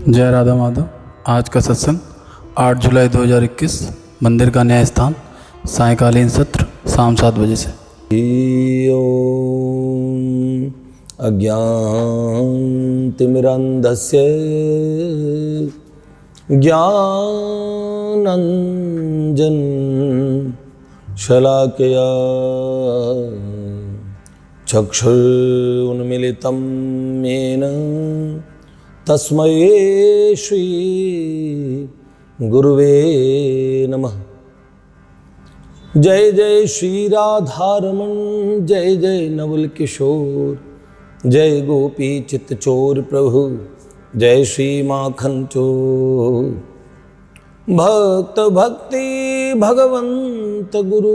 जय राधा माधव। आज का सत्संग 8 जुलाई 2021, मंदिर का न्याय स्थान, सायंकालीन सत्र शाम 7 बजे से। ओम अज्ञानतिमिरन्धस्य ज्ञानाञ्जन शलाकया चक्षुरुन्मीलितं येन तस्मै श्री गुरुवे नमः। जय जय श्री राधारमण, जय जय नवल किशोर, जय गोपी चित्त चोर प्रभु, जय श्री माखन चोर। भक्त भक्ति भगवंत गुरु,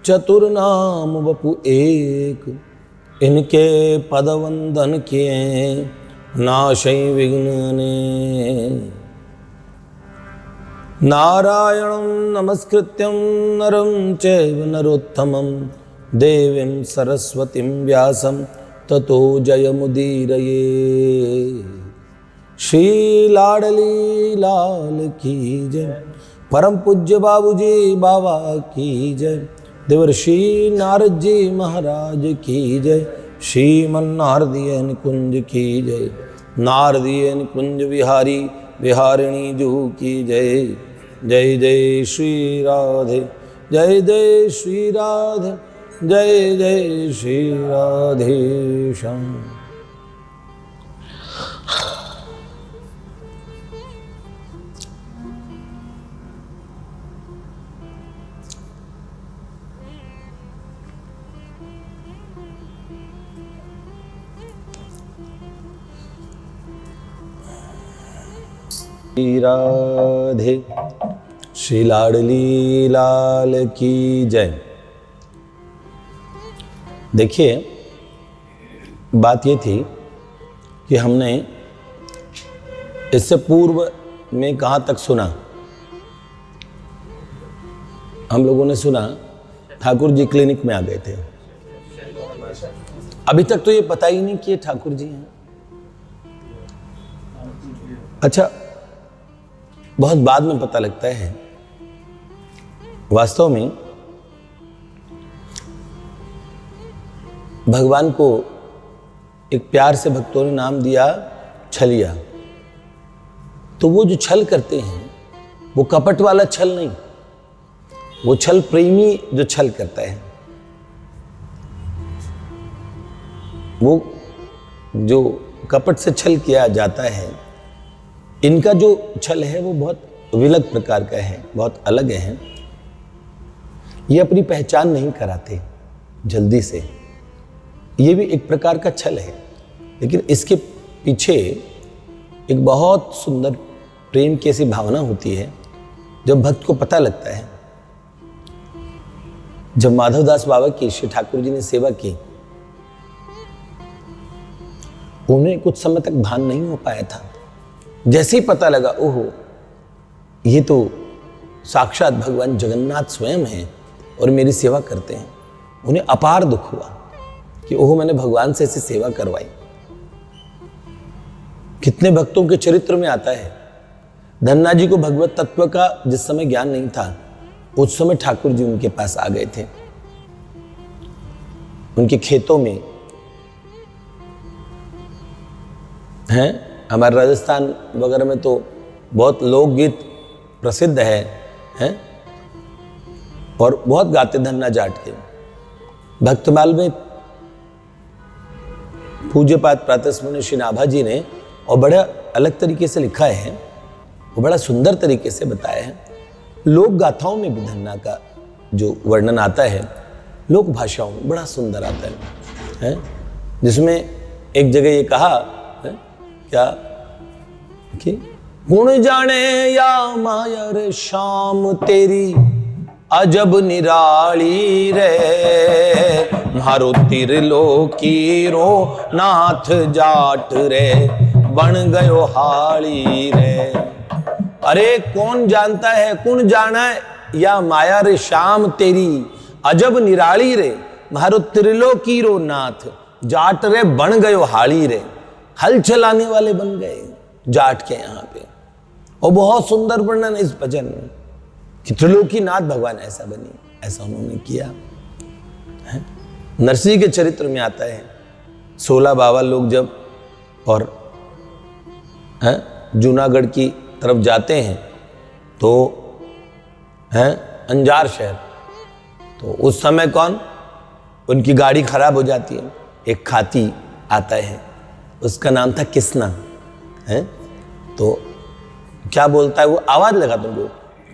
चतुर्नाम वपु एक, इनके पद वंदन किए नाशै विघ्नने। नारायणं नमस्कृत्यं नरं चैव नरोत्तमं, देवीं सरस्वतीं व्यासं ततो जयमुदीरये। श्री लाडली लाल की जय, परम पूज्य बाबूजी बाबा की जय, देवर्षि नारद जी महाराज की जय, श्रीमन नारदीय कुंज की जय, नारदीय कुंज विहारी विहारिणी जू की जय। जय जय श्री राधे, जय जय श्री राधे, जय जय श्री राधे श्याम। श्री राधे, श्री लाडली लाल की जय। देखिए, बात ये थी कि हमने इससे पूर्व में कहाँ तक सुना। हम लोगों ने सुना ठाकुर जी क्लिनिक में आ गए थे। अभी तक तो ये पता ही नहीं कि ये ठाकुर जी हैं। अच्छा, बहुत बाद में पता लगता है। वास्तव में भगवान को एक प्यार से भक्तों ने नाम दिया छलिया। तो वो जो छल करते हैं वो कपट वाला छल नहीं, वो छल प्रेमी जो छल करता है, वो जो कपट से छल किया जाता है, इनका जो छल है वो बहुत विलग प्रकार का है, बहुत अलग है। ये अपनी पहचान नहीं कराते जल्दी से। ये भी एक प्रकार का छल है, लेकिन इसके पीछे एक बहुत सुंदर प्रेम की ऐसी भावना होती है। जब भक्त को पता लगता है, जब माधवदास बाबा की श्री ठाकुर जी ने सेवा की, उन्हें कुछ समय तक भान नहीं हो पाया था। जैसे ही पता लगा, ओहो ये तो साक्षात भगवान जगन्नाथ स्वयं हैं और मेरी सेवा करते हैं, उन्हें अपार दुख हुआ कि ओहो मैंने भगवान से ऐसी सेवा करवाई। कितने भक्तों के चरित्र में आता है। धन्ना जी को भगवत तत्व का जिस समय ज्ञान नहीं था, उस समय ठाकुर जी उनके पास आ गए थे। उनके खेतों में हैं, हमारे राजस्थान वगैरह में तो बहुत लोकगीत प्रसिद्ध हैं और बहुत गाते धन्ना जाट के। भक्तमाल में पूज्यपाद प्रातस्मरणीय श्री नाभा जी ने और बड़ा अलग तरीके से लिखा है, वो बड़ा सुंदर तरीके से बताया है। लोक गाथाओं में भी धन्ना का जो वर्णन आता है, लोक भाषाओं में बड़ा सुंदर आता है, जिसमें एक जगह ये कहा क्या कि गुण जाने या माया रे शाम तेरी अजब निराली रे, मारो त्रिलोकी रो नाथ जाट रे बन गयो हाली रे। अरे कौन जानता है, कौन जाना है या माया रे शाम तेरी अजब निराली रे, मारो त्रिलोकी रो नाथ जाट रे बन गयो हाली रे। हल चलाने वाले बन गए, जाट के यहाँ पे। और बहुत सुंदर वर्णन इस भजन में कि त्रिलोकीनाथ भगवान ऐसा बनी, ऐसा उन्होंने किया है। नरसिंह के चरित्र में आता है 16 बाबा लोग जब और जूनागढ़ की तरफ जाते हैं तो है अंजार शहर, तो उस समय कौन, उनकी गाड़ी खराब हो जाती है, एक खाती आता है, उसका नाम था किसना है। तो क्या बोलता है वो, आवाज लगा तुमको,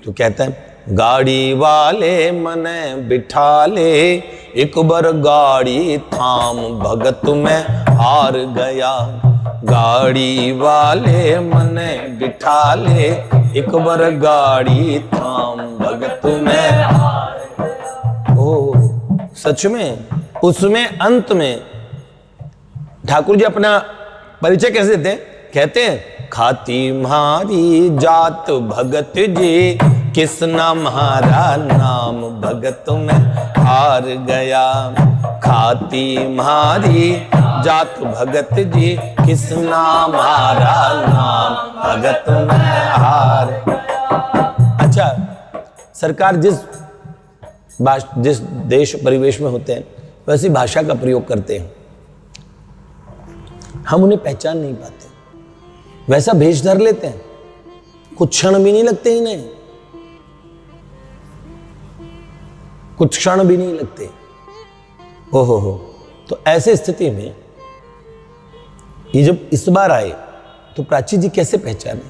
तो कहता है गाड़ी वाले मने बिठा ले, एक बार गाड़ी थाम भगत में हार गया। गाड़ी वाले मने बिठा ले, एक बार गाड़ी थाम भगत में हार गया। ओ सच में उसमें अंत में ठाकुर जी अपना परिचय कैसे देते हैं, कहते हैं खाती म्हारी जात भगत जी, किसना म्हारा नाम भगत में हार गया। खाती म्हारी जात भगत जी, किसना म्हारा नाम भगत में हार। अच्छा, सरकार जिस देश परिवेश में होते हैं वैसी भाषा का प्रयोग करते हैं, हम उन्हें पहचान नहीं पाते, वैसा भेष धर लेते हैं, कुछ क्षण भी नहीं लगते इन्हें, कुछ क्षण भी नहीं लगते। ओहो हो। तो ऐसे स्थिति में ये जब इस बार आए तो प्राची जी कैसे पहचाने,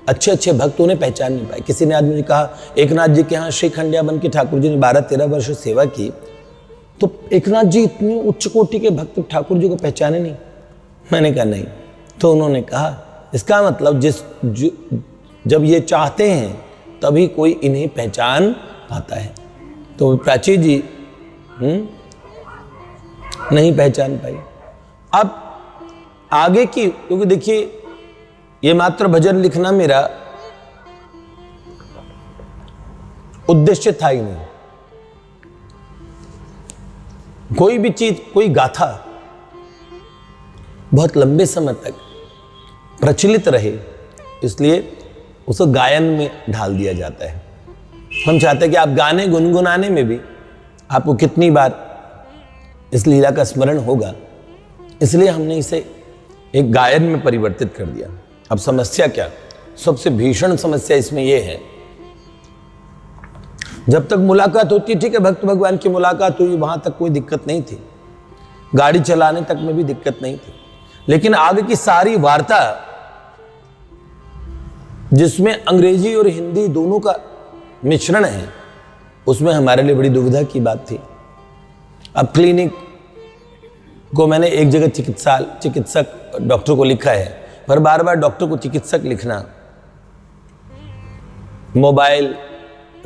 अच्छे अच्छे भक्त उन्हें पहचान नहीं पाए। किसी ने आज मुझे कहा एकनाथ जी के यहाँ श्रीखंडिया बन के ठाकुर जी ने 12-13 वर्ष सेवा की, तो एकनाथ जी इतनी उच्च कोटि के भक्त ठाकुर जी को पहचाने नहीं। मैंने कहा नहीं। तो उन्होंने कहा इसका मतलब जब ये चाहते हैं तभी कोई इन्हें पहचान पाता है। तो प्राची जी नहीं पहचान पाई। अब आगे की, क्योंकि देखिए ये मात्र भजन लिखना मेरा उद्देश्य था ही नहीं। कोई भी चीज, कोई गाथा बहुत लंबे समय तक प्रचलित रहे, इसलिए उसको गायन में ढाल दिया जाता है। हम चाहते हैं कि आप गाने गुनगुनाने में भी आपको कितनी बार इस लीला का स्मरण होगा, इसलिए हमने इसे एक गायन में परिवर्तित कर दिया। अब समस्या क्या, सबसे भीषण समस्या इसमें यह है, जब तक मुलाकात होती, ठीक है, भक्त भगवान की मुलाकात हुई, वहां तक कोई दिक्कत नहीं थी, गाड़ी चलाने तक में भी दिक्कत नहीं थी। लेकिन आगे की सारी वार्ता जिसमें अंग्रेजी और हिंदी दोनों का मिश्रण है, उसमें हमारे लिए बड़ी दुविधा की बात थी। अब क्लिनिक को मैंने एक जगह चिकित्सक डॉक्टर को लिखा है, पर बार बार डॉक्टर को चिकित्सक लिखना, mobile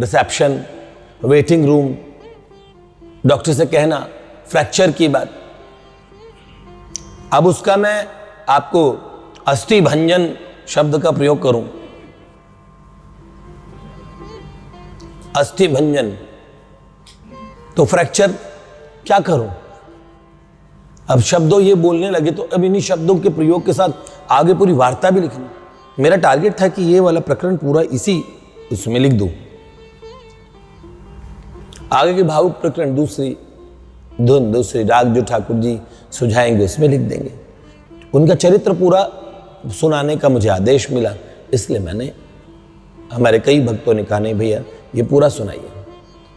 reception, waiting room, doctor से कहना फ्रैक्चर की बात। अब उसका मैं आपको अस्थि भंजन शब्द का प्रयोग करूं, अस्थि भंजन, तो फ्रैक्चर क्या करूं? अब शब्दों ये बोलने लगे तो अब इन्हीं शब्दों के प्रयोग के साथ आगे पूरी वार्ता भी लिखनी। मेरा टारगेट था कि ये वाला प्रकरण पूरा इसी उसमें लिख दूं, आगे के भावुक प्रकरण दूसरी धुन, दूसरी राग जो ठाकुर जी सुझाएंगे उसमें लिख देंगे। उनका चरित्र पूरा सुनाने का मुझे आदेश मिला, इसलिए मैंने, हमारे कई भक्तों ने कहा नहीं भैया ये पूरा सुनाइए।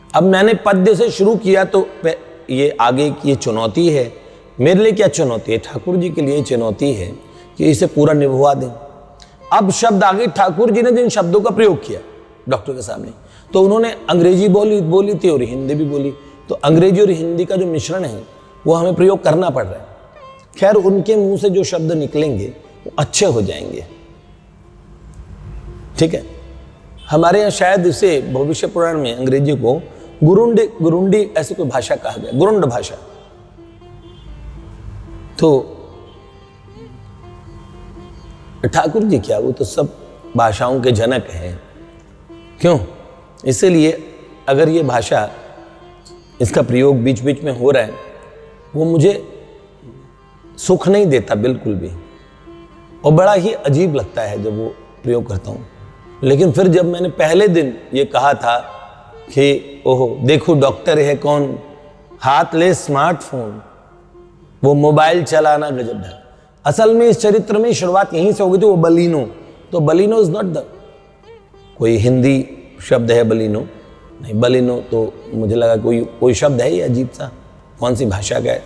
अब मैंने पद्य से शुरू किया तो ये आगे की चुनौती है। मेरे लिए क्या चुनौती है? ठाकुर जी के लिए चुनौती है कि इसे पूरा निभवा दें। अब शब्द आगे, ठाकुर जी ने जिन शब्दों का प्रयोग किया डॉक्टर के सामने, तो उन्होंने अंग्रेजी बोली थी और हिंदी भी बोली, तो अंग्रेजी और हिंदी का जो मिश्रण है वो हमें प्रयोग करना पड़ रहा है। खैर, उनके मुंह से जो शब्द निकलेंगे वो अच्छे हो जाएंगे, ठीक है। हमारे यहाँ शायद इसे भविष्य पुराण में अंग्रेजी को गुरुंडी ऐसी कोई भाषा कहा गया, गुरुंड भाषा। तो ठाकुर जी क्या, वो तो सब भाषाओं के जनक हैं, क्यों? इसीलिए अगर ये भाषा, इसका प्रयोग बीच बीच में हो रहा है, वो मुझे सुख नहीं देता बिल्कुल भी। और बड़ा ही अजीब लगता है जब वो प्रयोग करता हूँ। लेकिन फिर जब मैंने पहले दिन ये कहा था कि ओहो देखो डॉक्टर है कौन, हाथ ले स्मार्टफोन, वो मोबाइल चलाना गजब है। असल में इस चरित्र में शुरुआत यहीं से हो गई थी, वो बलिनो। तो बलिनो इज नॉट द कोई हिंदी शब्द है बलिनो, नहीं बलिनो तो मुझे लगा कोई शब्द है ये अजीब सा, कौन सी भाषा का है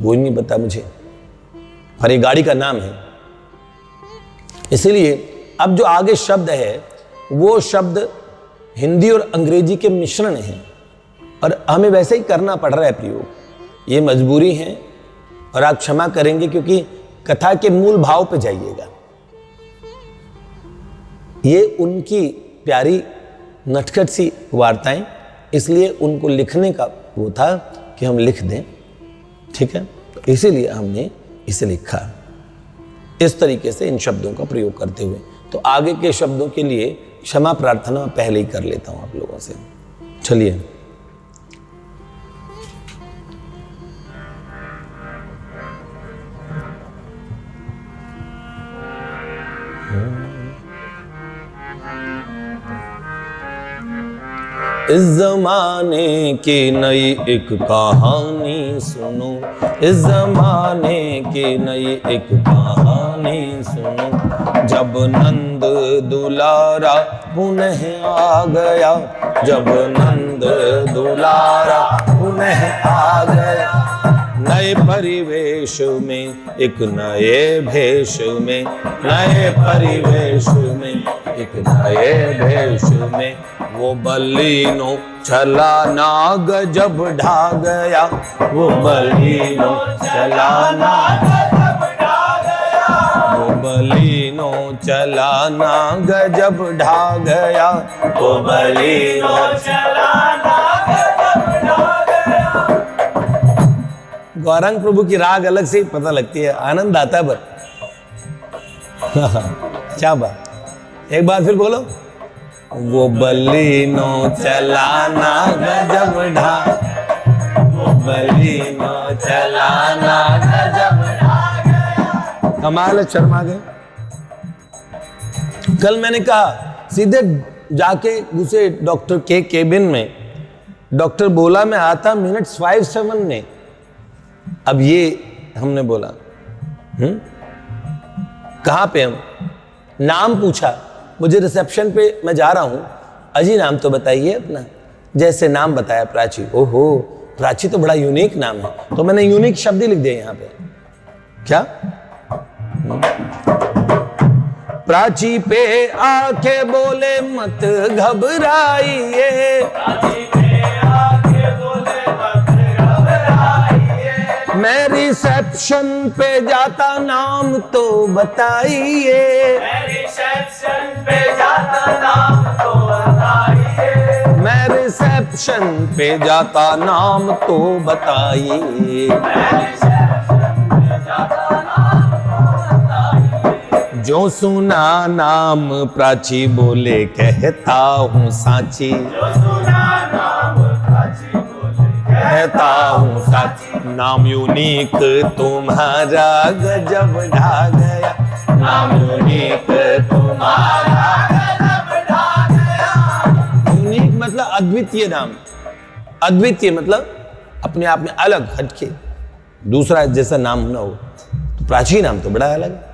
वो नहीं पता मुझे, पर ये गाड़ी का नाम है। इसलिए अब जो आगे शब्द है वो शब्द हिंदी और अंग्रेजी के मिश्रण है और हमें वैसे ही करना पड़ रहा है प्रयोग, ये मजबूरी है और आप क्षमा करेंगे क्योंकि कथा के मूल भाव पे जाइएगा। ये उनकी प्यारी नटखट सी वार्ताएं, इसलिए उनको लिखने का वो था कि हम लिख दें, ठीक है, तो इसीलिए हमने इसे लिखा इस तरीके से इन शब्दों का प्रयोग करते हुए। तो आगे के शब्दों के लिए क्षमा प्रार्थना पहले ही कर लेता हूं आप लोगों से। चलिए इस जमाने की नई एक कहानी सुनो, इस जमाने की नई एक कहानी सुनो। जब नंद दुलारा पुनः आ गया, जब नंद दुलारा पुनः आ गया, नए परिवेश में एक नए भेष में, नए परिवेश में एक नए भेष में, वो बलिनो चला ना गजब ढा गया, वो बलिनो चला ना गजब ढा गया, वो बलिनो चला ना गजब ढा गया, वो बलिनो चला ना गजब ढा गया। गौरांग प्रभु की राग अलग से ही पता लगती है, आनंद आता है। पर क्या बात, एक बार फिर बोलो, वो बलिनो चलाना गजब ढा, वो बलिनो चलाना गजब ढा गया। कमाल है, शर्मा गए। कल मैंने कहा सीधे जाके घुसे डॉक्टर के केबिन में, डॉक्टर बोला मैं आता मिनट्स 5-7 में। अब ये हमने बोला कहां पे, हम नाम पूछा मुझे रिसेप्शन पे, मैं जा रहा हूं, अजी नाम तो बताइए अपना। जैसे नाम बताया प्राची, ओहो प्राची तो बड़ा यूनिक नाम है, तो मैंने यूनिक शब्द ही लिख दिया यहां पे। क्या प्राची पे आके बोले मत घबराइए, मैं रिसेप्शन पे जाता नाम तो बताइए, मैं रिसेप्शन पे जाता नाम तो बताइए, मैं रिसेप्शन पे जाता नाम तो बताइए, मैं रिसेप्शन पे जाता नाम तो बताइए। जो सुना नाम प्राची बोले कहता हूँ साची, जो सुना नाम प्राची कहता हूँ साची, नाम यूनिक तुम्हारा गजब ढा गया, नाम यूनिक तुम्हारा गजब ढा गया। यूनिक मतलब अद्वितीय नाम, अद्वितीय मतलब अपने आप में अलग हटके, दूसरा जैसा नाम ना हो। तो प्राची नाम तो बड़ा अलग है।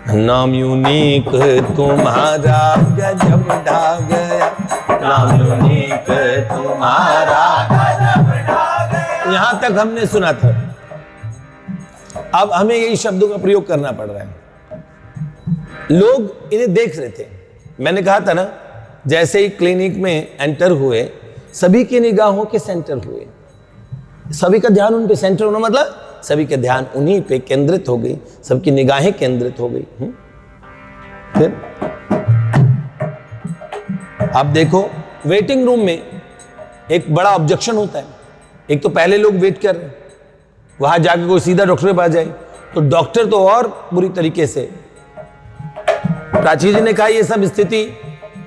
नाम यूनिक तुम्हारा गजब ढा गया, नाम यूनिक तुम्हारा गजब ढा गया। यहां तक हमने सुना था। अब हमें यही शब्दों का प्रयोग करना पड़ रहा है। लोग इन्हें देख रहे थे। मैंने कहा था ना, जैसे ही क्लिनिक में एंटर हुए सभी की निगाहों के सेंटर हुए, सभी का ध्यान उन पे सेंटर होना मतलब सभी का ध्यान उन्हीं पे केंद्रित हो गई, सबकी निगाहें केंद्रित हो गई। फिर आप देखो वेटिंग रूम में एक बड़ा ऑब्जेक्शन होता है। एक तो पहले लोग वेट कर रहे हैं, वहां जाके कोई सीधा डॉक्टर के पास जाए तो डॉक्टर तो और बुरी तरीके से। प्राची जी ने कहा ये सब स्थिति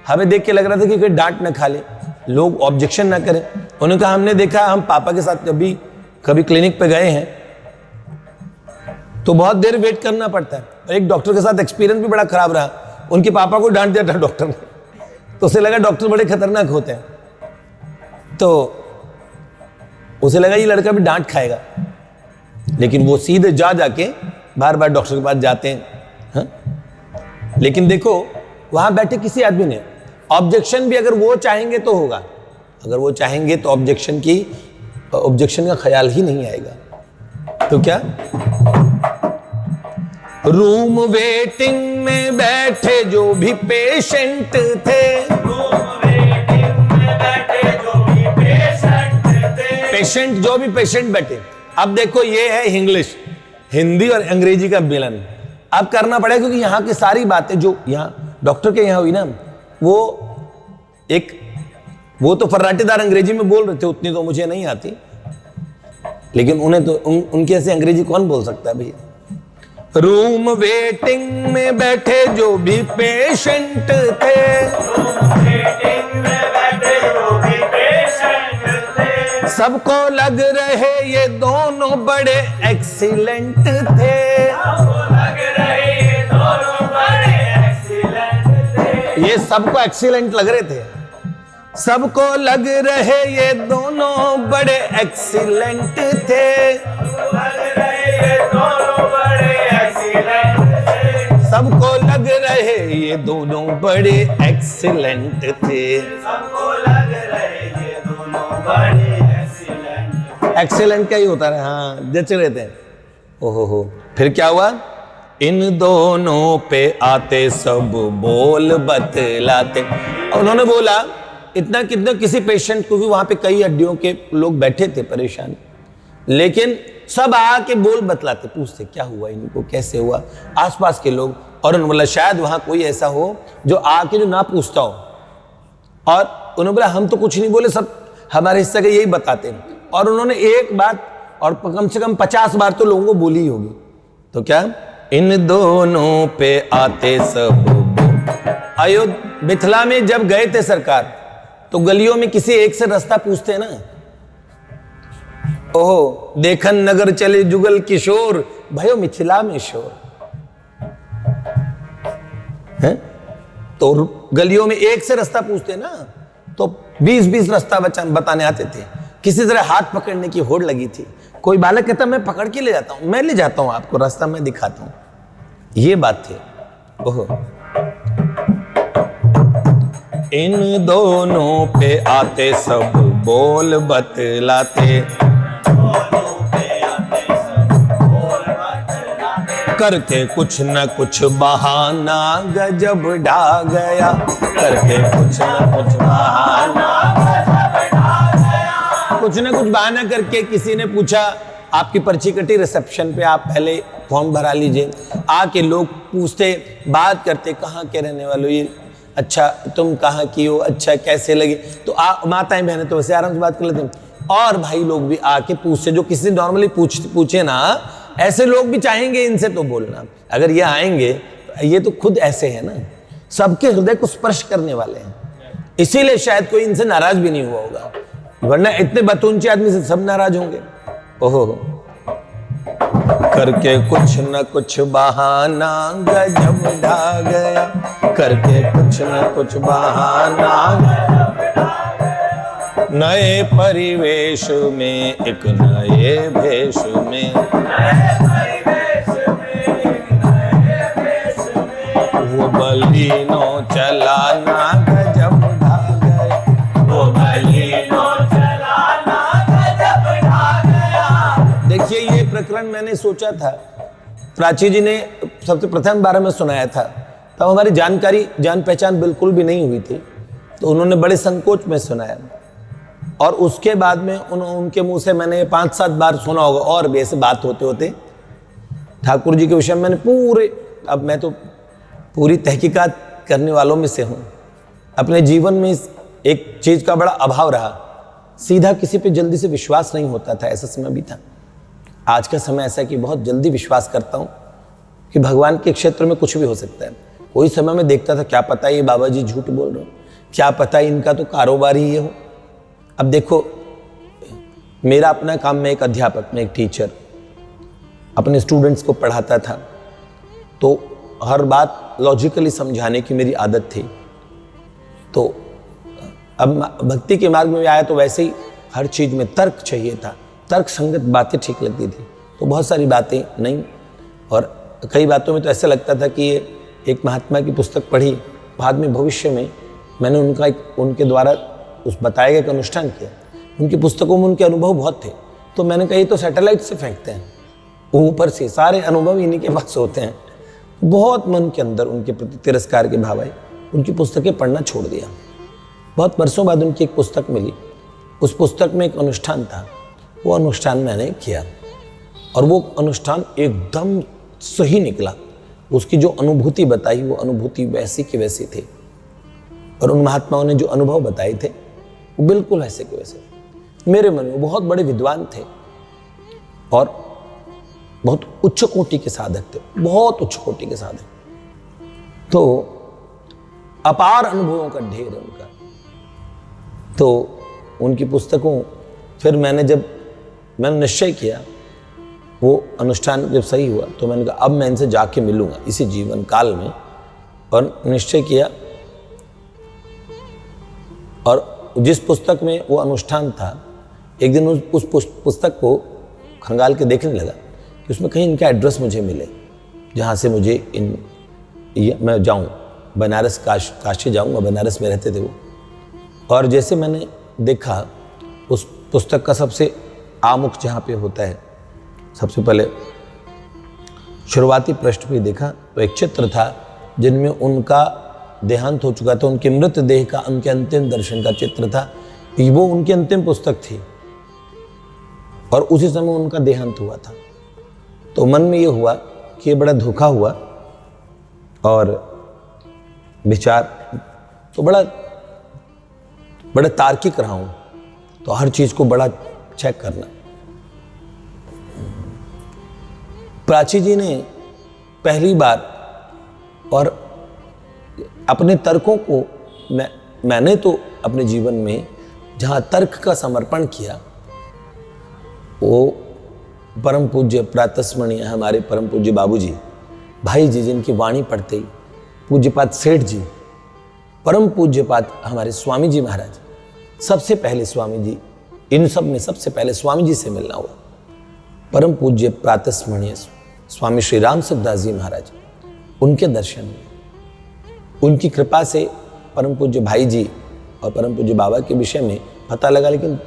हमें देख के लग रहा था कि कोई डांट ना खा ले, लोग ऑब्जेक्शन ना करें। उन्होंने कहा हमने देखा, हम पापा के साथ कभी क्लिनिक पे गए हैं तो बहुत देर वेट करना पड़ता है। और एक डॉक्टर के साथ एक्सपीरियंस भी बड़ा खराब रहा, उनके पापा को डांट दिया था डॉक्टर ने, तो उसे लगा डॉक्टर बड़े खतरनाक होते हैं, तो उसे लगा ये लड़का भी डांट खाएगा, लेकिन वो सीधे जाके बार बार डॉक्टर के पास जाते हैं। हाँ? लेकिन देखो वहां बैठे किसी आदमी ने ऑब्जेक्शन भी अगर वो चाहेंगे तो होगा, अगर वो चाहेंगे तो ऑब्जेक्शन का ख्याल ही नहीं आएगा। तो क्या रूम वेटिंग में बैठे जो भी पेशेंट थे, पेशेंट जो भी पेशेंट बैठे। अब देखो ये है इंग्लिश, हिंदी और अंग्रेजी का मिलन। अब करना पड़ेगा क्योंकि यहाँ की सारी बातें जो यहाँ डॉक्टर के यहाँ हुई ना, वो तो फर्राटेदार अंग्रेजी में बोल रहे थे, उतनी तो मुझे नहीं आती, लेकिन उन्हें तो उनके ऐसे अंग्रेजी कौन बोल सकता है भैया। रूम वेटिंग में बैठे जो भी पेशेंट थे, सबको लग रहे ये दोनों बड़े एक्सीलेंट थे, ये सबको एक्सीलेंट लग रहे थे, सबको लग रहे ये दोनों बड़े एक्सीलेंट थे, सबको लग रहे ये दोनों बड़े एक्सीलेंट थे, सबको लग रहे ये दोनों बड़े एक्सीलेंट क्या ही होता है। हाँ जच रहे थे। ओहो फिर क्या हुआ, इन दोनों पे आते सब बोल बतलाते। उन्होंने बोला इतना कितना किसी पेशेंट को भी, वहां पे कई हड्डियों के लोग बैठे थे परेशान, लेकिन सब आके बोल बतलाते, पूछते क्या हुआ इनको, कैसे हुआ, आसपास के लोग। और उन्होंने बोला शायद वहां कोई ऐसा हो जो आके जो ना पूछता हो, और उन्होंने बोला हम तो कुछ नहीं बोले, सब हमारे हिस्से के यही बताते हैं। और उन्होंने एक बात और कम से कम 50 बार तो लोगों को बोली होगी। तो क्या, इन दोनों पे आते सब। अयोध्या मिथिला में जब गए थे सरकार, तो गलियों में किसी एक से रास्ता पूछते हैं ना, ओहो देखन नगर चले जुगल किशोर, भयो मिथिला में शोर है। तो गलियों में एक से रास्ता पूछते ना, तो 20-20 रास्ता बताने आते थे। किसी तरह हाथ पकड़ने की होड़ लगी थी, कोई बालक कहता मैं पकड़ के ले जाता हूं, मैं ले जाता हूं आपको, रास्ता मैं दिखाता हूं, ये बात थी। ओहो इन दोनों पे आते सब बोल बतलाते, करके कुछ न कुछ बहाना गजब ढा गया, करके कुछ न कुछ बहाना करके किसी ने पूछा आपकी पर्ची कटी रिसेप्शन पे, आप पहले फॉर्म भरा लीजिए। आके लोग पूछते, बात करते, कहाँ के रहने वाले हो, ये अच्छा तुम कहाँ की हो, अच्छा कैसे लगे। तो माताएं बहनें तो वैसे आराम से बात कर लेते हैं, और भाई लोग भी आके पूछते, जो किसी नॉर्मली पूछे ना, ऐसे लोग भी चाहेंगे इनसे तो बोलना। अगर ये आएंगे तो ये तो खुद ऐसे है ना, सबके हृदय को स्पर्श करने वाले हैं, इसीलिए शायद कोई इनसे नाराज भी नहीं हुआ होगा, वरना इतने बतूंचे आदमी से सब नाराज होंगे। ओहो करके कुछ न कुछ बहाना गजब ढा गया, करके कुछ न कुछ बहाना, नए परिवेश में एक नए भेष में, वो बलिनो चलाना गजब ढा गया, वो बलिनो चलाना गजब ढा गया। देखिए ये प्रकरण मैंने सोचा था, प्राची जी ने सबसे प्रथम बार में सुनाया था, तब हमारी जानकारी जान पहचान बिल्कुल भी नहीं हुई थी, तो उन्होंने बड़े संकोच में सुनाया, और उसके बाद में उनके मुंह से मैंने 5-7 बार सुना होगा, और भी ऐसे बात होते होते ठाकुर जी के विषय में मैंने पूरे, अब मैं तो पूरी तहकीकात करने वालों में से हूँ, अपने जीवन में एक चीज़ का बड़ा अभाव रहा, सीधा किसी पे जल्दी से विश्वास नहीं होता था, ऐसा समय भी था। आज का समय ऐसा है कि बहुत जल्दी विश्वास करता हूँ कि भगवान के क्षेत्र में कुछ भी हो सकता है। कोई समय में देखता था क्या पता ये बाबा जी झूठ बोल रहे हो, क्या पता इनका तो कारोबार ही ये हो। अब देखो मेरा अपना काम, मैं एक अध्यापक, मैं एक टीचर, अपने स्टूडेंट्स को पढ़ाता था, तो हर बात लॉजिकली समझाने की मेरी आदत थी। तो अब भक्ति के मार्ग में आया तो वैसे ही हर चीज़ में तर्क चाहिए था, तर्क संगत बातें ठीक लगती थी। तो बहुत सारी बातें नहीं, और कई बातों में तो ऐसा लगता था कि ये एक महात्मा की पुस्तक पढ़ी, बाद में भविष्य में मैंने उनके द्वारा उस बताए गए एक अनुष्ठान किया। उनकी पुस्तकों में उनके अनुभव बहुत थे, तो मैंने कही तो सैटेलाइट से फेंकते हैं, ऊपर से सारे अनुभव इन्हीं के पास होते हैं। बहुत मन के अंदर उनके प्रति तिरस्कार के भाव आए, उनकी पुस्तकें पढ़ना छोड़ दिया। बहुत वर्षों बाद उनकी एक पुस्तक मिली, उस पुस्तक में एक अनुष्ठान था, वो अनुष्ठान मैंने किया और वो अनुष्ठान एकदम सही निकला। उसकी जो अनुभूति बताई वो अनुभूति वैसी की वैसी थी, और उन महात्माओं ने जो अनुभव बताए थे वो बिल्कुल वैसे के वैसे। मेरे मन में बहुत बड़े विद्वान थे और बहुत उच्च कोटि के साधक थे, बहुत उच्च कोटि के साधक, तो अपार अनुभवों का ढेर है उनका। तो उनकी पुस्तकों फिर मैंने निश्चय किया, वो अनुष्ठान जब सही हुआ तो मैंने कहा अब मैं इनसे जाके मिलूंगा इसी जीवन काल में, और निश्चय किया। और जिस पुस्तक में वो अनुष्ठान था, एक दिन उस पुस्तक को खंगाल के देखने लगा कि उसमें कहीं इनका एड्रेस मुझे मिले, जहाँ से मुझे मैं जाऊँ बनारस, काशी जाऊँगा, बनारस में रहते थे वो। और जैसे मैंने देखा उस पुस्तक का सबसे आमुख जहाँ पे होता है, सबसे पहले शुरुआती पृष्ठ पे देखा तो एक चित्र था जिनमें उनका देहांत हो चुका था, उनके मृतदेह का, उनके अंतिम दर्शन का चित्र था। वो उनकी अंतिम पुस्तक थी और उसी समय उनका देहांत हुआ था। तो मन में ये हुआ कि ये बड़ा धोखा हुआ, और विचार तो बड़ा तार्किक रहा हूं, तो हर चीज को बड़ा चेक करना। प्राची जी ने पहली बार, और अपने तर्कों को मैंने तो अपने जीवन में जहां तर्क का समर्पण किया, वो परम पूज्य प्रातस्मरणीय हमारे परम पूज्य बाबूजी भाई जी, जिनकी वाणी पढ़ते ही पूज्यपाद सेठ जी, परम पूज्यपाद हमारे स्वामी जी महाराज, सबसे पहले स्वामी जी, इन सब में सबसे पहले स्वामी जी से मिलना हुआ। परम पूज्य प्रातस्मरणीय स्वामी श्री राम सुखदास जी महाराज, उनके दर्शन में, उनकी कृपा से परम पूज्य भाई जी और परम पूज्य बाबा के विषय में पता लगा। लेकिन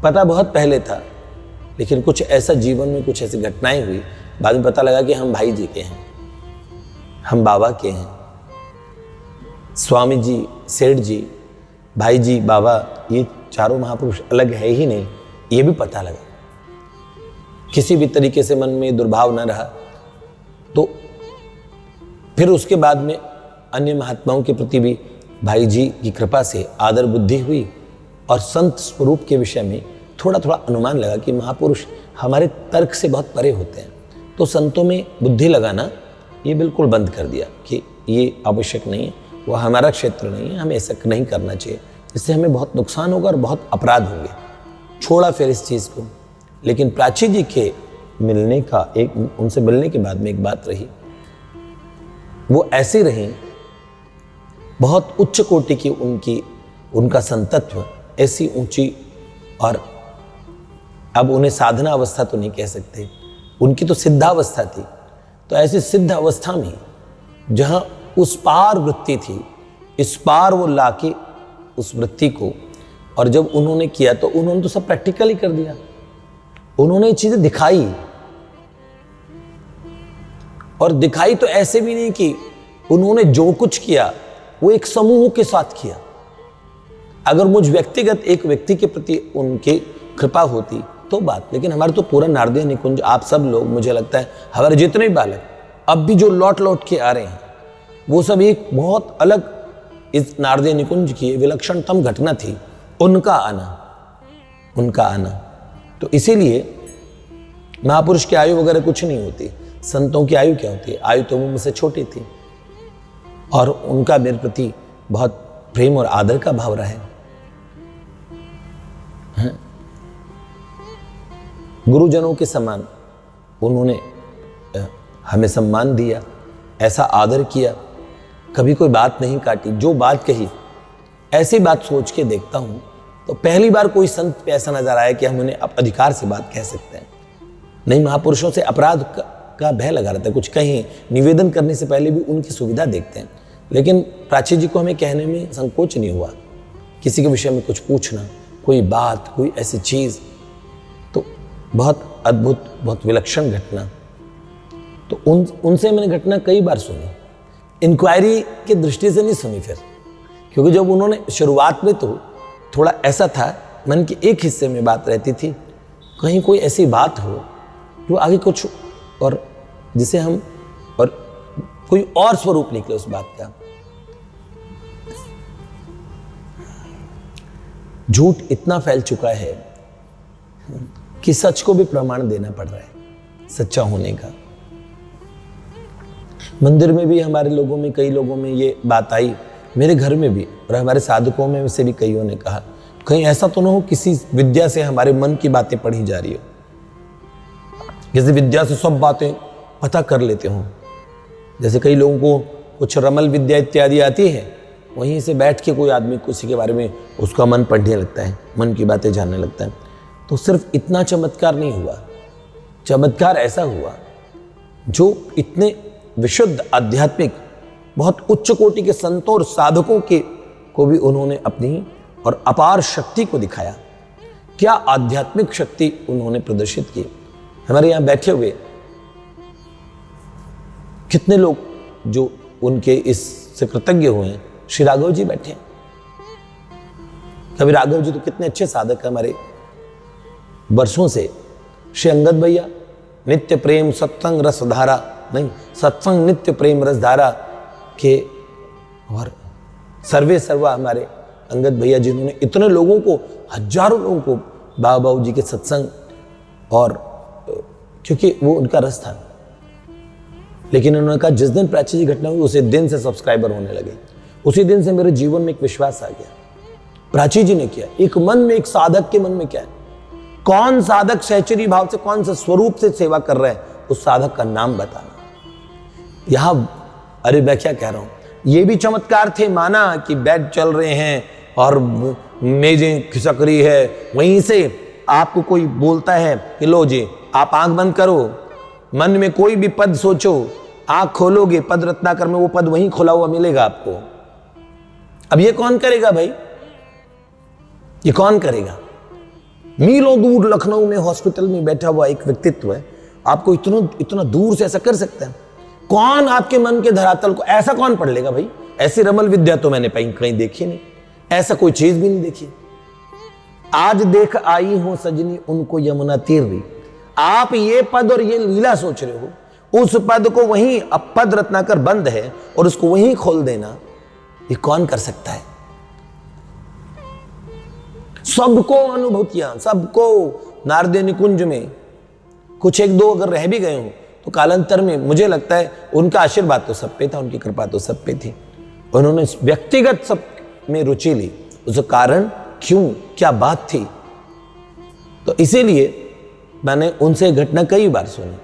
पता बहुत पहले था, लेकिन कुछ ऐसा जीवन में कुछ ऐसी घटनाएं हुई, बाद में पता लगा कि हम भाई जी के हैं, हम बाबा के हैं। स्वामी जी, सेठ जी, भाई जी, बाबा, ये चारों महापुरुष अलग है ही नहीं, ये भी पता लगा। किसी भी तरीके से मन में दुर्भाव न रहा। तो फिर उसके बाद में अन्य महात्माओं के प्रति भी भाई जी की कृपा से आदर बुद्धि हुई, और संत स्वरूप के विषय में थोड़ा थोड़ा अनुमान लगा कि महापुरुष हमारे तर्क से बहुत परे होते हैं। तो संतों में बुद्धि लगाना ये बिल्कुल बंद कर दिया कि ये आवश्यक नहीं है, वो हमारा क्षेत्र नहीं है, हमें ऐसा नहीं करना चाहिए, इससे हमें बहुत नुकसान होगा और बहुत अपराध होंगे। छोड़ा फिर इस चीज़ को। लेकिन प्राची जी के मिलने का उनसे मिलने के बाद में एक बात रही, वो ऐसे रही, बहुत उच्च कोटि की उनका संतत्व, ऐसी ऊंची, और अब उन्हें साधना अवस्था तो नहीं कह सकते, उनकी तो सिद्धावस्था थी। तो ऐसी सिद्ध अवस्था में जहां उस पार वृत्ति थी, इस पार वो लाके उस वृत्ति को, और जब उन्होंने किया तो उन्होंने तो सब प्रैक्टिकली कर दिया। उन्होंने ये चीजें दिखाई, और दिखाई तो ऐसे भी नहीं कि उन्होंने जो कुछ किया वो एक समूह के साथ किया। अगर मुझ व्यक्तिगत एक व्यक्ति के प्रति उनकी कृपा होती तो बात, लेकिन हमारे तो पूरा नारदीय निकुंज, आप सब लोग, मुझे लगता है हमारे जितने भी बालक अब भी जो लौट लौट के आ रहे हैं, वो सब एक बहुत अलग इस नारदीय निकुंज की विलक्षणतम घटना थी, उनका आना। तो इसीलिए महापुरुष की आयु वगैरह कुछ नहीं होती, संतों की आयु क्या होती है, आयु तो मुझसे छोटी थी, और उनका मेरे प्रति बहुत प्रेम और आदर का भाव रहा है। गुरुजनों के समान उन्होंने हमें सम्मान दिया, ऐसा आदर किया, कभी कोई बात नहीं काटी, जो बात कही ऐसी बात सोच के देखता हूँ तो पहली बार कोई संत पे ऐसा नजर आया कि हम उन्हें अधिकार से बात कह सकते हैं। नहीं, महापुरुषों से अपराध का भय लगा रहता है, कुछ कहीं निवेदन करने से पहले भी उनकी सुविधा देखते हैं। लेकिन प्राची जी को हमें कहने में संकोच नहीं हुआ, किसी के विषय में कुछ पूछना, कोई बात, कोई ऐसी चीज, तो बहुत अद्भुत, बहुत विलक्षण घटना। तो उनसे मैंने घटना कई बार सुनी, इंक्वायरी की दृष्टि से नहीं सुनी फिर, क्योंकि जब उन्होंने शुरुआत में तो थोड़ा ऐसा था, मन के एक हिस्से में बात रहती थी, कहीं कोई ऐसी बात हो जो आगे कुछ और जिसे हम और कोई और स्वरूप निकले उस बात का। झूठ इतना फैल चुका है कि सच को भी प्रमाण देना पड़ रहा है सच्चा होने का। मंदिर में भी हमारे लोगों में, कई लोगों में ये बात आई, मेरे घर में भी और हमारे साधकों में से भी कईयों ने कहा, कहीं ऐसा तो ना हो किसी विद्या से हमारे मन की बातें पढ़ी जा रही हो, किसी विद्या से सब बातें पता कर लेते हो। जैसे कई लोगों को कुछ रमल विद्या इत्यादि आती है, वहीं से बैठ के कोई आदमी किसी के बारे में उसका मन पढ़ने लगता है, मन की बातें जानने लगता है। तो सिर्फ इतना चमत्कार नहीं हुआ, चमत्कार ऐसा हुआ जो इतने विशुद्ध आध्यात्मिक बहुत उच्च कोटि के संतों और साधकों के को भी उन्होंने अपनी और अपार शक्ति को दिखाया। क्या आध्यात्मिक शक्ति उन्होंने प्रदर्शित की। हमारे यहां बैठे हुए कितने लोग जो उनके इससे कृतज्ञ हुए हैं। श्री राघव जी बैठे हैं, कभी राघव जी तो कितने अच्छे साधक हैं हमारे वर्षों से। श्री अंगद भैया, नित्य प्रेम सत्संग रसधारा, नहीं सत्संग नित्य प्रेम रसधारा के, और सर्वे सर्वा हमारे अंगद भैया जिन्होंने इतने लोगों को, हजारों लोगों को बाबा जी के सत्संग, और क्योंकि वो उनका रस था। लेकिन उन्होंने कहा जिस दिन प्राची जी घटना हुई उसी दिन से सब्सक्राइबर होने लगे, उसी दिन से मेरे जीवन में एक विश्वास आ गया। प्राची जी ने किया, एक मन में, एक साधक के मन में क्या है, कौन साधक सहचरी भाव से कौन सा स्वरूप से सेवा कर रहे हैं, उस साधक का नाम बताना। यहां अरे मैं क्या कह रहा हूं, ये भी चमत्कार थे। माना कि बेड चल रहे हैं और मेजें खिसक रही है, वहीं से आपको कोई बोलता है कि लो जी आप आंख बंद करो, मन में कोई भी पद सोचो, आंख खोलोगे पद रत्नाकर में वो पद वहीं खुला हुआ मिलेगा आपको। अब ये कौन करेगा भाई, ये कौन करेगा। मीलों दूर लखनऊ में हॉस्पिटल में बैठा हुआ एक व्यक्तित्व है, आपको इतना दूर से ऐसा कर सकता है। कौन आपके मन के धरातल को ऐसा कौन पढ़ लेगा भाई। ऐसी रमल विद्या तो मैंने कहीं देखी नहीं, ऐसा कोई चीज भी नहीं देखी। आज देख आई हूं सजनी उनको यमुना तीर रही। आप ये पद और ये लीला सोच रहे हो, उस पद को वहीं, अब पद रत्नाकर बंद है और उसको वहीं खोल देना, ये कौन कर सकता है। सबको अनुभूतियां, सबको नारदीय निकुंज में कुछ एक दो अगर रह भी गए हो तो कालांतर में मुझे लगता है उनका आशीर्वाद तो सब पे था, उनकी कृपा तो सब पे थी। उन्होंने व्यक्तिगत सब में रुचि ली, उसका कारण क्यों, क्या बात थी। तो इसीलिए मैंने उनसे घटना कई बार सुनी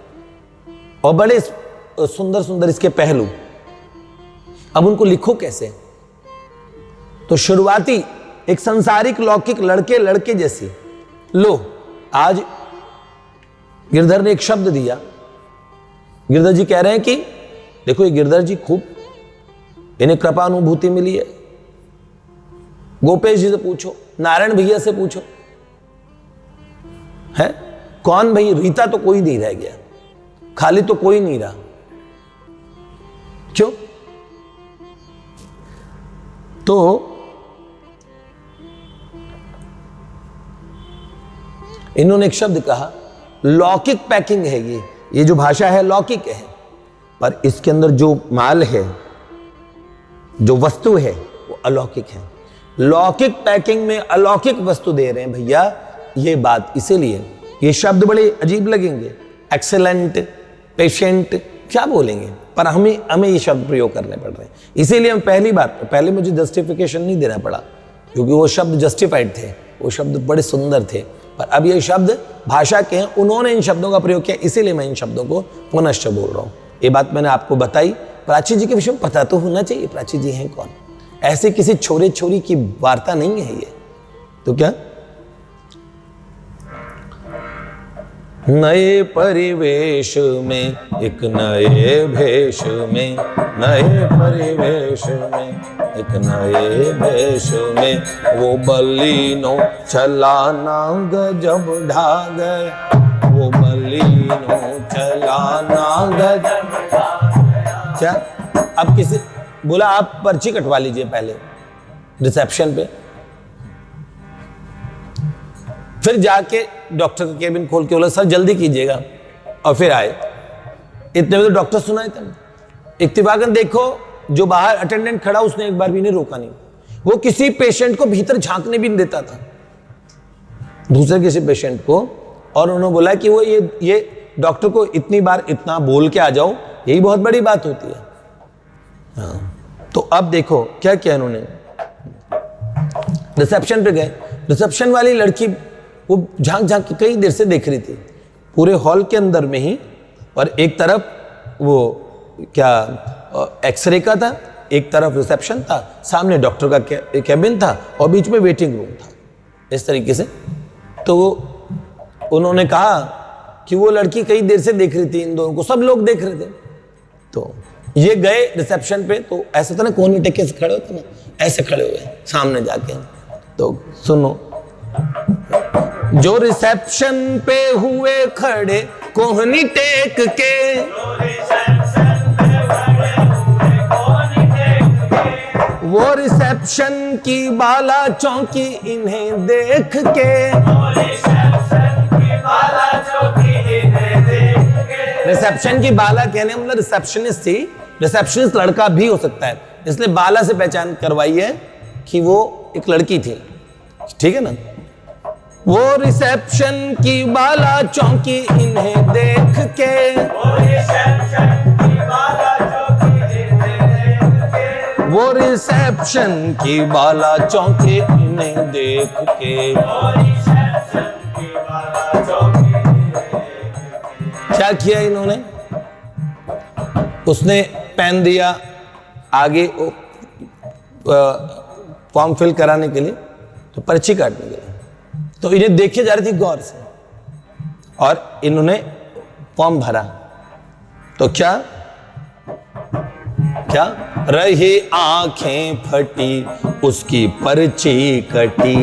और बड़े सुंदर सुंदर इसके पहलू। अब उनको लिखो कैसे, तो शुरुआती एक संसारिक लौकिक लड़के जैसी। लो आज गिरधर ने एक शब्द दिया, गिरधर जी कह रहे हैं कि देखो ये गिरधर जी खूब इन्हें कृपा अनुभूति मिली है। गोपेश जी से पूछो, नारायण भैया से पूछो, है कौन भाई, रीता तो कोई नहीं रह गया, खाली तो कोई नहीं रहा। क्यों, तो इन्होंने एक शब्द कहा, लौकिक पैकिंग है ये जो भाषा है लौकिक है, पर इसके अंदर जो माल है, जो वस्तु है वो अलौकिक है। लौकिक पैकिंग में अलौकिक वस्तु दे रहे हैं भैया, ये बात इसीलिए ये शब्द बड़े अजीब लगेंगे, एक्सेलेंट, पेशेंट, क्या बोलेंगे, पर हमें ये शब्द प्रयोग करने पड़ रहे हैं। इसीलिए हम पहले मुझे जस्टिफिकेशन नहीं देना पड़ा, क्योंकि वो शब्द जस्टिफाइड थे, वो शब्द बड़े सुंदर थे, पर अब ये शब्द भाषा के हैं, उन्होंने इन शब्दों का प्रयोग किया, इसीलिए मैं इन शब्दों को पुनश्च बोल रहा हूं। ये बात मैंने आपको बताई। प्राची जी के विषय में पता तो होना चाहिए, प्राची जी हैं कौन। ऐसे किसी छोरे छोरी की वार्ता नहीं है ये। तो क्या नए परिवेश में, एक नए भेष में, नए परिवेश में, एक नए भेष में, वो बलीनो चलाना गजब ढा गया, वो बलीनो चलाना गजब ढा गया। क्या अब किसी बोला आप पर्ची कटवा लीजिए पहले रिसेप्शन पे, फिर जाके डॉक्टर का केबिन खोल के बोला सर जल्दी कीजिएगा, और फिर आए। इतने में तो डॉक्टर सुनाए थे। इत्तेफाकन देखो जो बाहर अटेंडेंट खड़ा उसने एक बार भी नहीं रोका, नहीं वो किसी पेशेंट को भीतर झांकने भी नहीं देता था, दूसरे किसी पेशेंट को। और उन्होंने बोला कि वो ये डॉक्टर को इतनी बार इतना बोल के आ जाओ, यही बहुत बड़ी बात होती है। हाँ, तो अब देखो क्या किया इन्होंने। रिसेप्शन पे गए, रिसेप्शन वाली लड़की वो झांक झांक के कई देर से देख रही थी पूरे हॉल के अंदर में ही, और एक तरफ वो क्या एक्सरे का था, एक तरफ रिसेप्शन था, सामने डॉक्टर का कैबिन था और बीच में वेटिंग रूम था, इस तरीके से। तो उन्होंने कहा कि वो लड़की कई देर से देख रही थी इन दोनों को, सब लोग देख रहे थे। तो ये गए रिसेप्शन पे, तो ऐसा था ना कोहनी टेके से खड़े होते ना, ऐसे खड़े हुए सामने जाके। तो सुनो, जो रिसेप्शन पे हुए खड़े कोहनी टेक के, वो रिसेप्शन की बाला चौकी इन्हें देख के, रिसेप्शन की बाला कहने मतलब रिसेप्शनिस्ट थी, रिसेप्शनिस्ट लड़का भी हो सकता है, इसलिए बाला से पहचान करवाई है कि वो एक लड़की थी, ठीक है ना। वो रिसेप्शन की बाला चौकी इन्हें देख के, वो रिसेप्शन की बाला चौकी इन्हें देख के, क्या किया इन्होंने, उसने पेन दिया आगे फॉर्म फिल कराने के लिए, तो पर्ची काटने के लिए। तो इन्हें देखे जा रही थी गौर से, और इन्होंने फॉर्म भरा। तो क्या क्या रही आंखें फटी उसकी पर्ची कटी।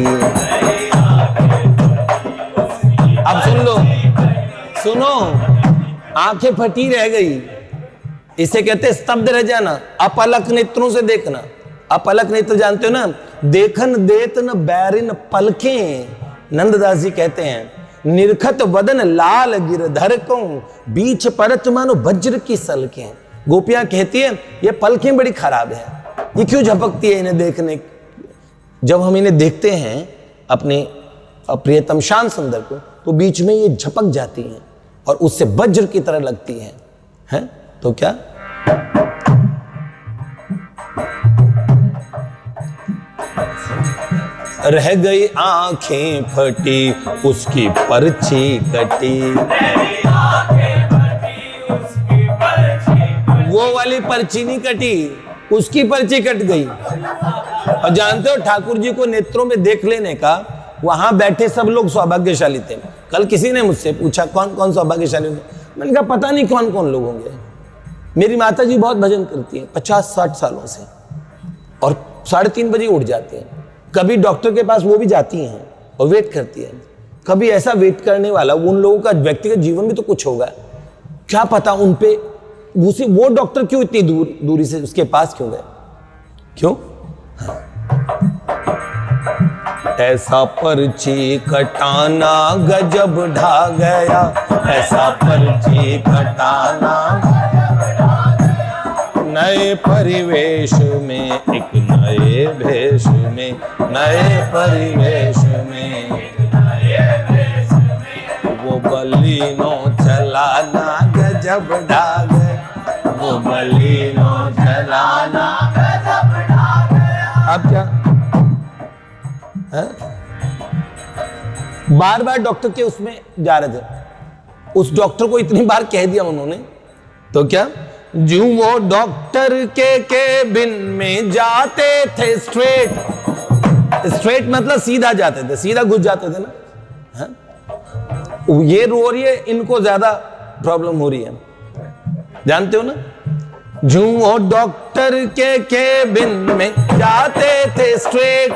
अब सुन लो, सुनो, आंखें फटी रह गई, इसे कहते स्तब्ध रह जाना, अपलक नेत्रों से देखना। अपलक नेत्र जानते हो ना, देखन देत न बैरिन पलकें। नंददास जी कहते हैं निरखत वदन लाल गिरधर को, बीच परत मानो वज्र की सलकें। गोपियां कहती है ये पलकें बड़ी खराब है, ये क्यों झपकती है इन्हें देखने, जब हम इन्हें देखते हैं अपने प्रियतम शान सुंदर को, तो बीच में ये झपक जाती हैं और उससे वज्र की तरह लगती हैं। तो क्या रह गई आंखें फटी उसकी पर्ची कटी। वो वाली पर्ची नहीं कटी, उसकी पर्ची कट गई। और जानते हो ठाकुर जी को नेत्रों में देख लेने का, वहां बैठे सब लोग सौभाग्यशाली थे। कल किसी ने मुझसे पूछा कौन कौन सौभाग्यशाली होंगे, मैंने कहा पता नहीं कौन कौन लोग होंगे। मेरी माता जी बहुत भजन करती हैं 50-60 सालों से, और 3:30 बजे उठ जाते हैं। कभी डॉक्टर के पास वो भी जाती हैं और वेट करती हैं। कभी ऐसा वेट करने वाला, उन लोगों का व्यक्तिगत जीवन भी तो कुछ होगा, क्या पता उन पे वो डॉक्टर क्यों इतनी दूरी से उसके पास क्यों गए, क्यों? ऐसा पर्ची कटाना गजब ढा गया, ऐसा पर्ची कटाना नए परिवेश में, एक नए भेष में, नए परिवेश में, वो बलीनो चलाना गजब ढा गया, वो बलीनो चलाना गजब ढा गया। अब क्या है? बार बार डॉक्टर के उसमें जा रहे थे। उस डॉक्टर को इतनी बार कह दिया उन्होंने, तो क्या, जूं वो डॉक्टर के केबिन में जाते थे स्ट्रेट, स्ट्रेट मतलब सीधा जाते थे, सीधा घुस जाते थे ना। हाँ? ये रो रही है, इनको ज्यादा प्रॉब्लम हो रही है, जानते हो ना। जूं वो डॉक्टर के केबिन में जाते थे स्ट्रेट,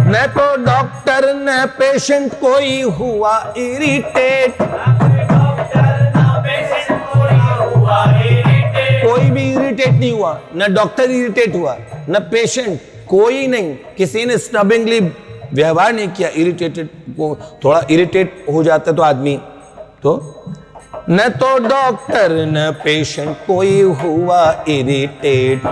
न तो डॉक्टर न पेशेंट कोई हुआ इरिटेट, कोई भी इरिटेट नहीं हुआ, न डॉक्टर इरिटेट हुआ न पेशेंट, कोई नहीं, किसी ने स्टबिंगली व्यवहार नहीं किया। इरिटेटेड को थोड़ा इरिटेट हो जाता तो आदमी, तो न तो डॉक्टर न पेशेंट कोई हुआ इरिटेट।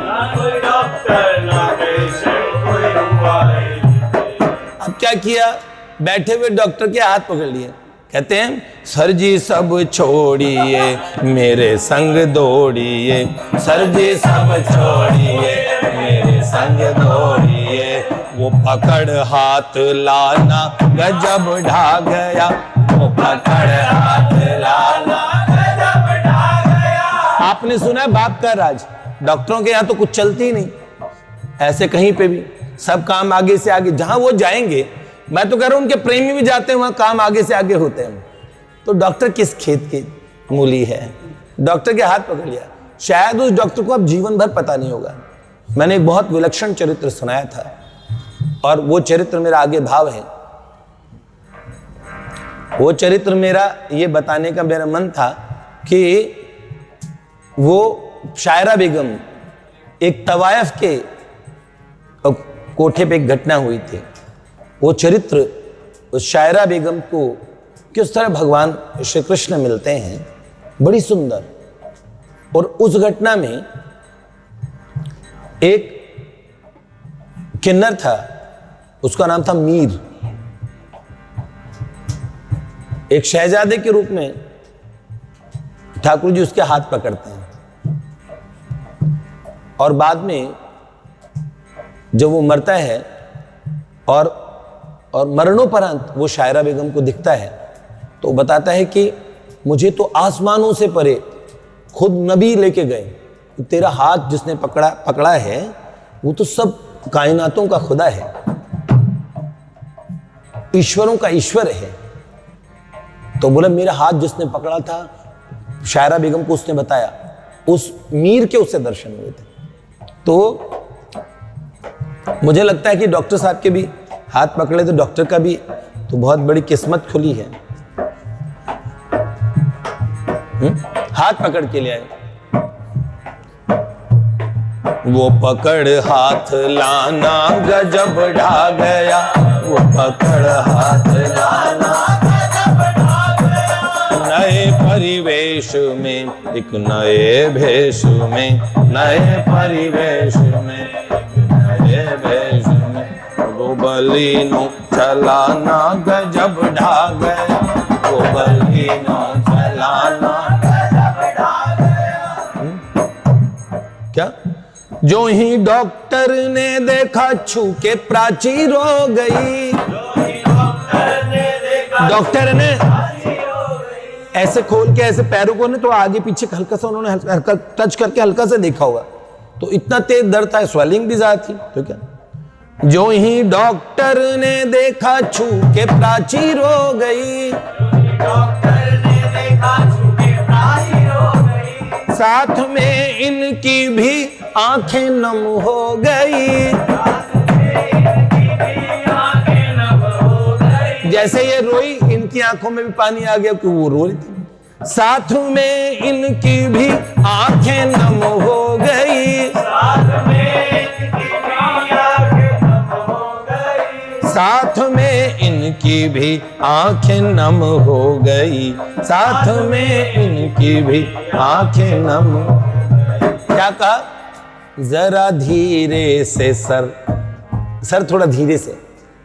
अब क्या किया, बैठे हुए डॉक्टर के हाथ पकड़ लिए, कहते हैं सर जी सब छोड़िए मेरे संग दौड़िए, सर जी सब छोड़िए मेरे संग दौड़िए, वो पकड़ हाथ लाना गजब ढा गया, वो पकड़ हाथ लाना गजब ढा गया। आपने सुना है बाप का राज, डॉक्टरों के यहाँ तो कुछ चलती ही नहीं, ऐसे कहीं पे भी सब काम आगे से आगे, जहां वो जाएंगे, मैं तो कह रहा हूं उनके प्रेमी भी जाते हैं वहां काम आगे से आगे होते हैं। तो डॉक्टर किस खेत की मूली है, डॉक्टर के हाथ पकड़ लिया। शायद उस डॉक्टर को अब जीवन भर पता नहीं होगा। मैंने एक बहुत विलक्षण चरित्र सुनाया था और वो चरित्र मेरा आगे भाव है। वो चरित्र मेरा ये बताने का मेरा मन था कि वो शायरा बेगम, एक तवायफ के कोठे पे एक घटना हुई थी। वो चरित्र उस शायरा बेगम को किस तरह भगवान श्री कृष्ण मिलते हैं, बड़ी सुंदर। और उस घटना में एक किन्नर था, उसका नाम था मीर। एक शहजादे के रूप में ठाकुर जी उसके हाथ पकड़ते हैं और बाद में जब वो मरता है और मरणोपरांत वो शायरा बेगम को दिखता है तो बताता है कि मुझे तो आसमानों से परे खुद नबी लेके गए, तेरा हाथ जिसने पकड़ा है वो तो सब कायनातों का खुदा है, ईश्वरों का ईश्वर है। तो बोला मेरा हाथ जिसने पकड़ा था, शायरा बेगम को उसने बताया, उस मीर के उससे दर्शन हुए थे। तो मुझे लगता है कि डॉक्टर साहब के भी हाथ पकड़े तो डॉक्टर का भी तो बहुत बड़ी किस्मत खुली है। हाथ पकड़ के ले आए, वो पकड़ हाथ लाना गजब ढा गया, वो पकड़ हाथ लाना गजब ढा गया। नए परिवेश में एक नए भेष में, नए परिवेश में नए भेष में, वो बलिनो चलाना गजब ढा गया, वो बलिनो चलाना गजब ढा गया। क्या, जो ही डॉक्टर ने देखा छू के प्राची रो गई, डॉक्टर ने ऐसे खोल के ऐसे पैरों को ने तो आगे पीछे हल्का सा उन्होंने हल्का टच करके हल्का से देखा होगा, तो इतना तेज दर्द था, स्वेलिंग भी ज्यादा थी। तो क्या, जो ही डॉक्टर ने देखा छू के प्राची रो गई, डॉक्टर ने देखा छू के प्राची रो गई, साथ में इनकी भी आंखें नम हो गई, जैसे ये रोई इनकी आंखों में भी पानी आ गया क्योंकि वो रो रही थी। साथ में इनकी भी आंखें नम हो गई, साथ में इनकी भी आंखें नम हो गई, साथ में इनकी भी आंखें नम। क्या कहा, जरा धीरे से सर थोड़ा धीरे से,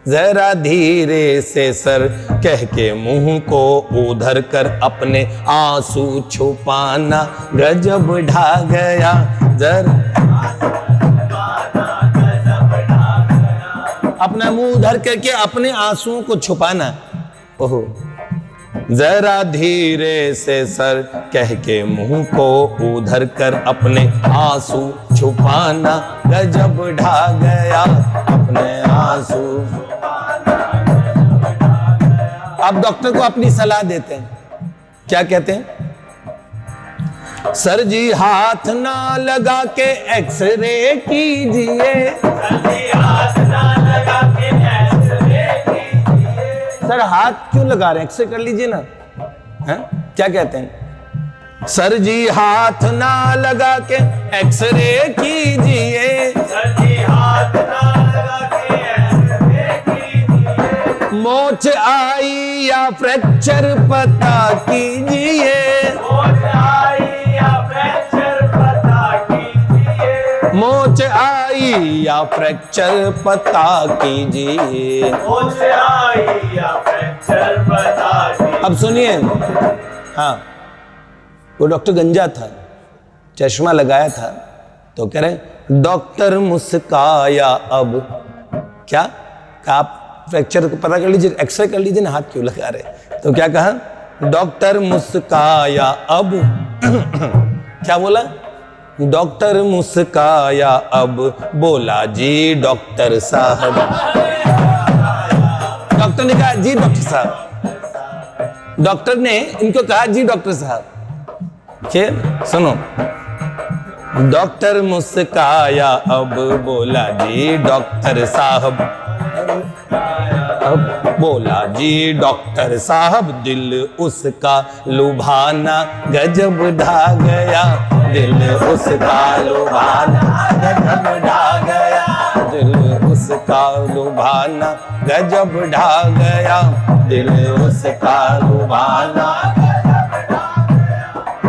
जरा धीरे से सर कह के मुंह को उधर कर अपने आंसू छुपाना गजब ढा गया, अपना मुंह उधर करके अपने आंसुओं को छुपाना। ओहो, जरा धीरे से सर कह के मुंह को उधर कर अपने आंसू छुपाना, गजब ढा गया अपने आंसू। अब डॉक्टर को अपनी सलाह देते हैं, क्या कहते हैं? सर जी हाथ ना लगा के एक्सरे कीजिए, सर हाथ क्यों लगा रहे हैं, एक्सरे कर लीजिए ना। है? क्या कहते हैं? सर जी हाथ ना लगा के एक्सरे कीजिए, सर जी हाथ ना लगा के एक्सरे कीजिए, मोच आई या फ्रैक्चर पता कीजिए, मोच आई या फ्रैक्चर पता कीजिए, मोच आई या फ्रैक्चर पता कीजिए, मोच आई या फ्रैक्चर पता कीजिए। अब सुनिए, हाँ, वो डॉक्टर गंजा था, चश्मा लगाया था, तो कह रहे डॉक्टर मुस्काया अब, क्या कहा? आप फ्रैक्चर को पता कर लीजिए, एक्सरे कर लीजिए ना, हाथ क्यों लगा रहे? तो क्या कहा? डॉक्टर मुस्काया अब क्या बोला? डॉक्टर मुस्काया अब, बोला जी डॉक्टर साहब। डॉक्टर ने कहा जी डॉक्टर साहब, डॉक्टर ने इनको कहा जी डॉक्टर साहब। फिर सुनो, डॉक्टर मुस्काया अब, बोला जी डॉक्टर साहब, अब बोला जी डॉक्टर साहब, दिल उसका लुभाना गजब ढा गया, दिल उसका लुभाना गजब ढा गया, दिल उसका लुभाना गजब ढा गया, दिल उसका लुभाना।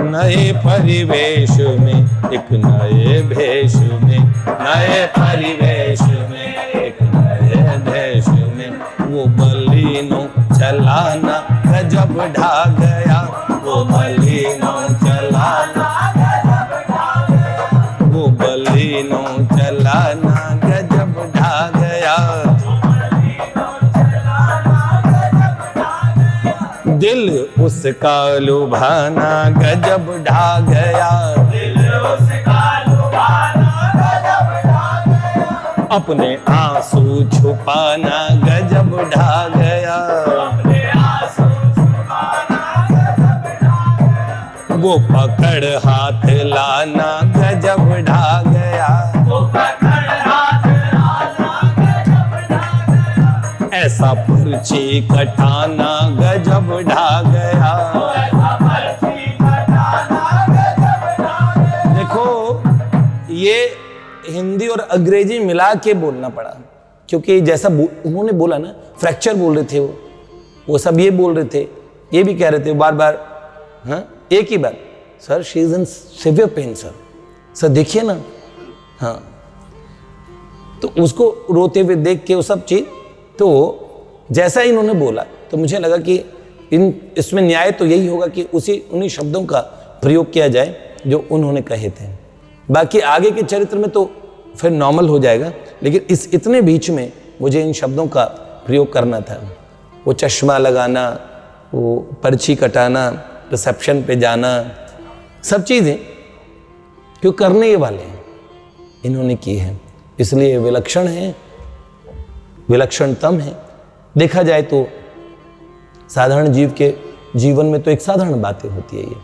नए परिवेश में एक नए भेष में, नए परिवेश में एक नए भेष में, वो बलिनो चलाना गजब ढा गया, वो बलिनो चलाना गजब ढा गया, वो बलिनो चलाना गजब ढा गया, दिल उसका लुभाना गजब ढा गया, दिल उसका लुभाना गजब ढा गया, अपने आंसू छुपाना गजब ढा गया, अपने आंसू छुपाना गजब ढा गया, वो पकड़ हाथ लाना गजब ढा गया, वो पकड़ हाथ लाना गजब ढा गया, ऐसा पर्ची कटाना गजब ढा गया, ऐसा पर्ची कटाना गजब ढा गया। देखो, ये हिंदी और अंग्रेजी मिला के बोलना पड़ा, क्योंकि जैसा उन्होंने बोला ना, फ्रैक्चर बोल रहे थे वो सब ये बोल रहे थे, ये भी कह रहे थे बार बार, हाँ, एक ही बात, sir she is in severe pain, sir देखिए ना, हाँ। तो उसको रोते हुए देख के वो सब चीज, तो जैसा ही इन्होंने बोला तो मुझे लगा कि इसमें न्याय तो यही होगा कि उन्हीं शब्दों का प्रयोग किया जाए जो उन्होंने कहे थे। बाकी आगे के चरित्र में तो फिर नॉर्मल हो जाएगा, लेकिन इस इतने बीच में मुझे इन शब्दों का प्रयोग करना था। वो चश्मा लगाना, वो पर्ची कटाना, रिसेप्शन पे जाना, सब चीज़ें क्यों करने वाले हैं इन्होंने की है, इसलिए विलक्षण है, विलक्षणतम है। देखा जाए तो साधारण जीव के जीवन में तो एक साधारण बातें होती है ये,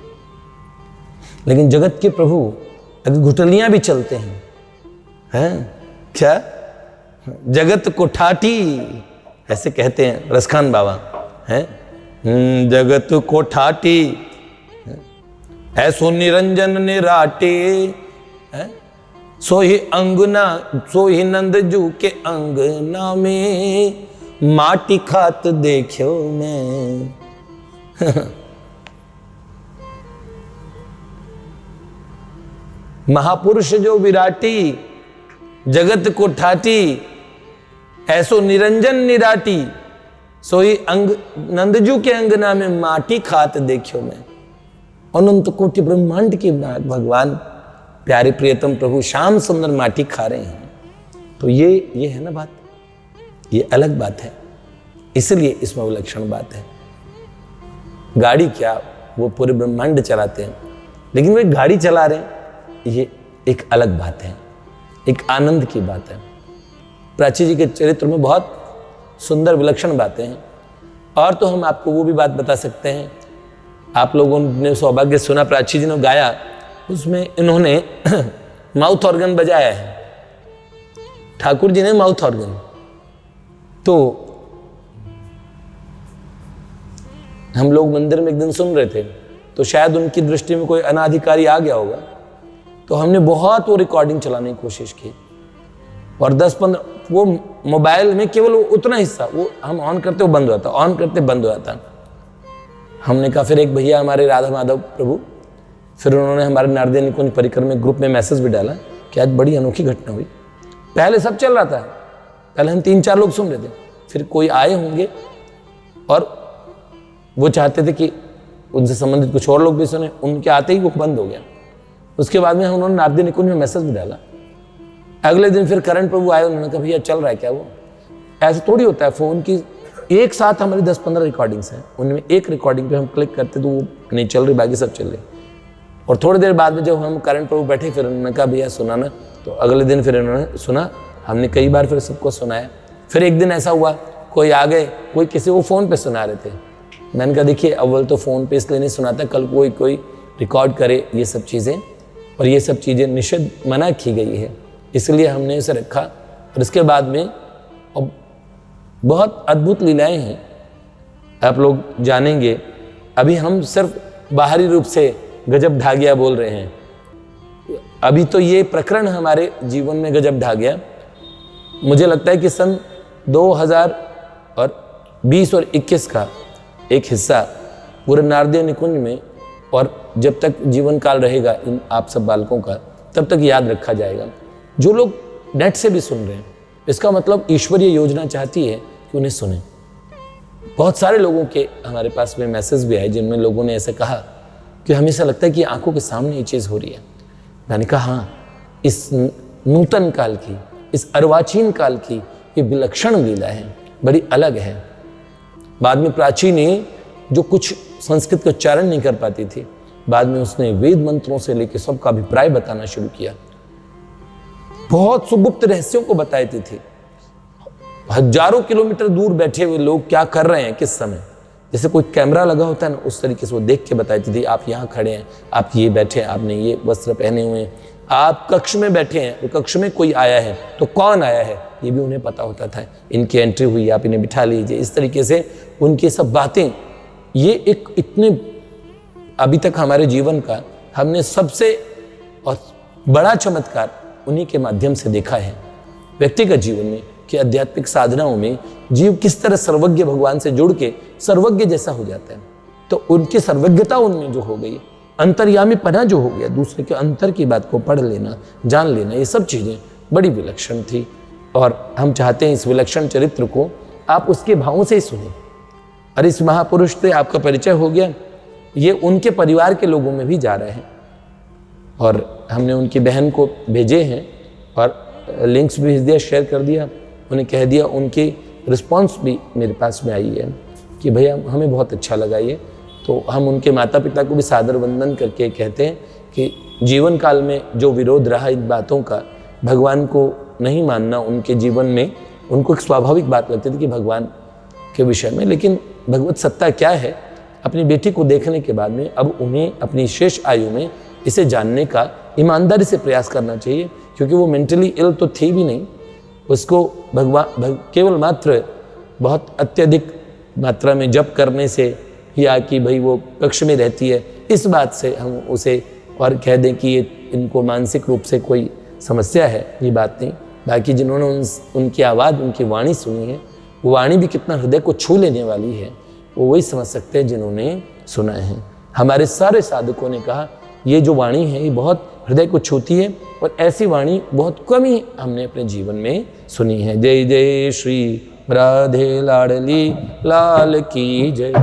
लेकिन जगत के प्रभु अगर घुटलियां भी चलते हैं क्या, जगत को ठाठी ऐसे कहते हैं रसखान बाबा हैं, जगत को ठाठी ऐसो निरंजन निराटे, सोही अंगना, सोही नंदजू के अंगना में माटी खात देखो मैं। महापुरुष जो विराटी, जगत को ठाटी, ऐसो निरंजन निराटी, सोई अंग नंदजू के अंगना में माटी खात देखो मैं। अनंत कोटि ब्रह्मांड के भगवान प्यारे प्रियतम प्रभु श्याम सुंदर माटी खा रहे हैं, तो ये है ना बात। ये अलग बात है, इसलिए इसमें विलक्षण बात है। गाड़ी क्या, वो पूरे ब्रह्मांड चलाते हैं, लेकिन वे गाड़ी चला रहे हैं, ये एक अलग बात है, एक आनंद की बात है। प्राची जी के चरित्र में बहुत सुंदर विलक्षण बातें हैं। और तो हम आपको वो भी बात बता सकते हैं, आप लोगों ने सौभाग्य सुना, प्राची जी ने गाया, उसमें इन्होंने माउथ ऑर्गन बजाया है, ठाकुर जी ने माउथ ऑर्गन। तो हम लोग मंदिर में एक दिन सुन रहे थे, तो शायद उनकी दृष्टि में कोई अनाधिकारी आ गया होगा, तो हमने बहुत वो रिकॉर्डिंग चलाने की कोशिश की, और 10-15 वो मोबाइल में केवल उतना हिस्सा वो हम ऑन करते वो बंद हुआ था, ऑन करते बंद हुआ था। हमने कहा, फिर एक भैया हमारे राधा माधव प्रभु, फिर उन्होंने हमारे नारदीय निकुंज परिकर में ग्रुप में मैसेज भी डाला कि आज बड़ी अनोखी घटना हुई। पहले सब चल रहा था, पहले हम 3-4 लोग सुन रहे थे, फिर कोई आए होंगे और वो चाहते थे कि उनसे संबंधित कुछ और लोग भी सुने, उनके आते ही वो बंद हो गया। उसके बाद में उन्होंने नारदीय निकुंज में मैसेज भी डाला। अगले दिन फिर करण प्रभु आए, उन्होंने कहा भैया चल रहा है क्या? वो ऐसे थोड़ी होता है, फोन की एक साथ हमारी 10-15 रिकॉर्डिंग्स हैं, उनमें एक रिकॉर्डिंग पे हम क्लिक करते तो वो नहीं चल रही, बाकी सब चल रही। और थोड़ी देर बाद में जब हम करण प्रभु बैठे, फिर उन्होंने कहा भैया सुनाना, तो अगले दिन फिर उन्होंने सुना, हमने कई बार फिर सबको सुनाया। फिर एक दिन ऐसा हुआ, कोई आ गए, कोई किसी को फ़ोन पे सुना रहे थे। मैंने कहा देखिए, अव्वल तो फ़ोन पे इसलिए नहीं सुनाता, कल कोई रिकॉर्ड करे ये सब चीज़ें, और ये सब चीज़ें निषिद्ध मना की गई है, इसलिए हमने इसे रखा। और इसके बाद में अब बहुत अद्भुत लीलाएं हैं, आप लोग जानेंगे। अभी हम सिर्फ बाहरी रूप से गजब ढा गया बोल रहे हैं, अभी तो ये प्रकरण हमारे जीवन में गजब ढा गया। मुझे लगता है कि सन 2020 और 21 का एक हिस्सा पूरे नारदीय निकुंज में, और जब तक जीवन काल रहेगा इन आप सब बालकों का, तब तक याद रखा जाएगा। जो लोग नेट से भी सुन रहे हैं, इसका मतलब ईश्वरीय योजना चाहती है कि उन्हें सुने। बहुत सारे लोगों के हमारे पास में मैसेज भी आए, जिनमें लोगों ने ऐसे कहा कि हमेशा लगता है कि आंखों के सामने ये चीज़ हो रही है। मैंने कहा हाँ, इस नूतन काल की, इस अर्वाचीन काल की ये विलक्षण लीला है, बड़ी अलग है। बाद में प्राची ने जो कुछ संस्कृत का उच्चारण नहीं कर पाती थी, बाद में उसने वेद मंत्रों से लेकर सबका अभिप्राय बताना शुरू किया, बहुत सुगुप्त रहस्यों को बताती थी। हजारों किलोमीटर दूर बैठे हुए लोग क्या कर रहे हैं किस समय, जैसे कोई कैमरा लगा होता है ना, उस तरीके से वो देख के बताती थी, आप यहाँ खड़े हैं, आप ये बैठे हैं, आपने ये वस्त्र पहने हुए हैं, आप कक्ष में बैठे हैं, तो कक्ष में कोई आया है तो कौन आया है ये भी उन्हें पता होता था, इनकी एंट्री हुई, आप इन्हें बिठा लीजिए। इस तरीके से उनकी सब बातें, ये एक इतने अभी तक हमारे जीवन का हमने सबसे और बड़ा चमत्कार उन्हीं के माध्यम से देखा है व्यक्तिगत जीवन में, कि आध्यात्मिक साधनाओं में जीव किस तरह सर्वज्ञ भगवान से जुड़ के सर्वज्ञ जैसा हो जाता है। तो उनकी सर्वज्ञता उनमें जो हो गई, अंतर्यामी पना जो हो गया, दूसरे के अंतर की बात को पढ़ लेना, जान लेना, ये सब चीज़ें बड़ी विलक्षण थी। और हम चाहते हैं इस विलक्षण चरित्र को आप उसके भावों से ही सुने। और इस महापुरुष से आपका परिचय हो गया, ये उनके परिवार के लोगों में भी जा रहे हैं, और हमने उनकी बहन को भेजे हैं और लिंक्स भी भेज दिया, शेयर कर दिया, उन्हें कह दिया। उनकी रिस्पांस भी मेरे पास में आई है कि भैया हमें बहुत अच्छा लगा ये। तो हम उनके माता पिता को भी सादर वंदन करके कहते हैं कि जीवन काल में जो विरोध रहा इन बातों का, भगवान को नहीं मानना उनके जीवन में, उनको एक स्वाभाविक बात लगती थी कि भगवान के विषय में, लेकिन भगवत सत्ता क्या है, अपनी बेटी को देखने के बाद में अब उन्हें अपनी शेष आयु में इसे जानने का ईमानदारी से प्रयास करना चाहिए, क्योंकि वो मेंटली इल तो थी भी नहीं, उसको केवल मात्र बहुत अत्यधिक मात्रा में जप करने से, या कि भाई वो कक्ष में रहती है, इस बात से हम उसे और कह दें कि ये इनको मानसिक रूप से कोई समस्या है, ये बात नहीं। बाकी जिन्होंने उनकी आवाज़, उनकी वाणी सुनी है, वो वाणी भी कितना हृदय को छू लेने वाली है, वो वही समझ सकते हैं जिन्होंने सुना है। हमारे सारे साधकों ने कहा ये जो वाणी है ये बहुत हृदय को छूती है, और ऐसी वाणी बहुत कम ही हमने अपने जीवन में सुनी है। जय जय श्री राधे लाडली लाल की जय।